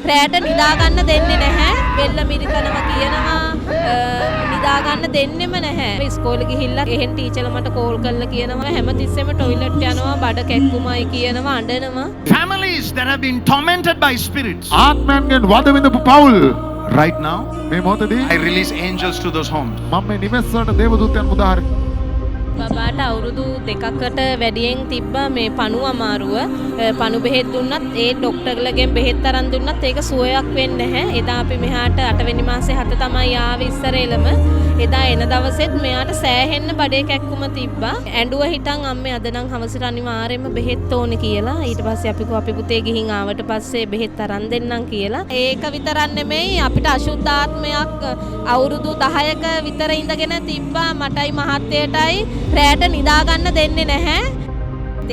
රැට නිදා ගන්න දෙන්නේ නැහැ. බෙල්ල මිරිකනවා කියනවා. නිදා ගන්න දෙන්නෙම නැහැ. ඉස්කෝලේ ගිහිල්ලා එහෙන් ටීචර්ලා මට කෝල් කරලා කියනවා හැමතිස්සෙම টয়ලට් යනවා බඩ කැක්කුමයි කියනවා අඬනවා. Families that have been tormented by spirits. ආත්මයන්ගෙන් වද විඳපු පවුල් Right now, මේ මොහොතදී I release angels to those homes. මම මේ නිවෙස් වලට දේවදූතයන් මුදාහරි බබාට අවුරුදු 2කට වැඩියෙන් තිබ්බා මේ පණු අමාරුව. පණු බෙහෙත් දුන්නත් ඒ ડોක්ටර්ලගෙන් බෙහෙත් අරන් දුන්නත් ඒක සුවයක් වෙන්නේ නැහැ. එදා අපි මෙහාට 8 වෙනි මාසේ 7 තමයි ආවේ ඉස්සරෙලම. එදා එන දවසෙත් මෙයාට සෑහෙන්න බඩේ කැක්කුම තිබ්බා. ඇඬුව හිටන් අම්මේ අද නම් හවසට අනිවාර්යයෙන්ම බෙහෙත් ඕනේ කියලා. ඊට පස්සේ අපි කිව්වා අපි පුතේ ගිහින් ආවට පස්සේ බෙහෙත් අරන් දෙන්නම් කියලා. ඒක විතරක් නෙමෙයි අපිට අශුද්ධාත්මයක් අවුරුදු 10ක විතර ඉඳගෙන තිබ්බා. මටයි මහත්තයටයි රැට නිදා ගන්න දෙන්නේ නැහැ.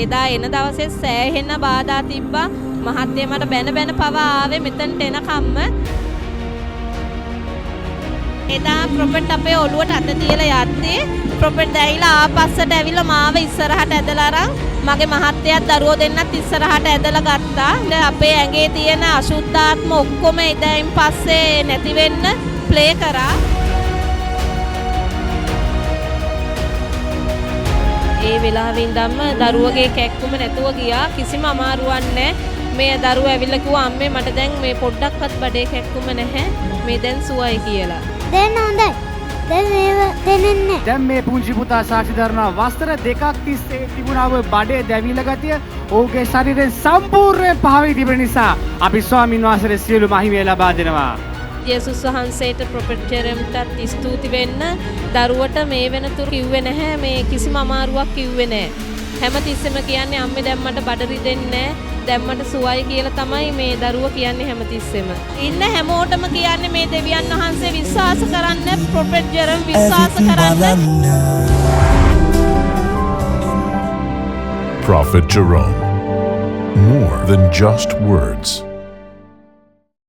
එදා එන දවසේ සෑහෙන බාධා තිබ්බා. මහත්තයා මට බැන පවා ආවේ මෙතනට එනකම්ම. එදා ප්‍රොපර්ට් අපේ ඔළුවට අත තියලා යද්දී ප්‍රොපර්ට් දැයිලා ආපස්සට ඇවිල්ලා මාව ඉස්සරහට ඇදලා අරන් මගේ මහත්තයාත් දරුවෝ දෙන්නත් ඉස්සරහට ඇදලා ගත්තා. අපේ ඇඟේ තියෙන අශුද්ධාත්ම ඔක්කොම එදායින් පස්සේ නැති වෙන්න ප්ලේ කරා. ඒ වෙලාවෙ ඉඳන්ම දරුවගේ කැක්කුම නැතුව ගියා. කිසිම අමාරුවක් නැහැ. මේ දරුවා ඇවිල්ලා කිව්වා අම්මේ මට දැන් මේ පොඩ්ඩක්වත් බඩේ කැක්කුම නැහැ. මේ දැන් සුවයි කියලා. දැන් හොඳයි. දැන් මේව දැනෙන්නේ. දැන් මේ පුංචි පුතා සාක්ෂි දරනවා වස්ත්‍ර දෙකක් තිස්සේ තිබුණා ඔය බඩේ දැවිලා ගතිය ඔහුගේ ශරීරයෙන් සම්පූර්ණයෙන් පහවී තිබෙන නිසා අපි ස්වාමින් වහන්සේට සියලු මහිමය ලබා දෙනවා. යේසුස් වහන්සේට ප්‍රොෆෙට් ජෙරෙම්ටත් ස්තුති වෙන්න. දරුවට මේ වෙනතුරු කිව්වේ නැහැ. මේ කිසිම අමාරුවක් කිව්වේ නැහැ. හැමතිස්සෙම කියන්නේ අම්මේ දැන් මට බඩ රිදෙන්නේ නැහැ. දැන් මට සුවයි කියලා තමයි මේ දරුවා කියන්නේ හැමතිස්සෙම. ඉන්න හැමෝටම කියන්නේ මේ දෙවියන් වහන්සේ විශ්වාස කරන්න, ප්‍රොෆෙට් ජෙරෙම් විශ්වාස කරන්න. Prophet Jerome. More than just words.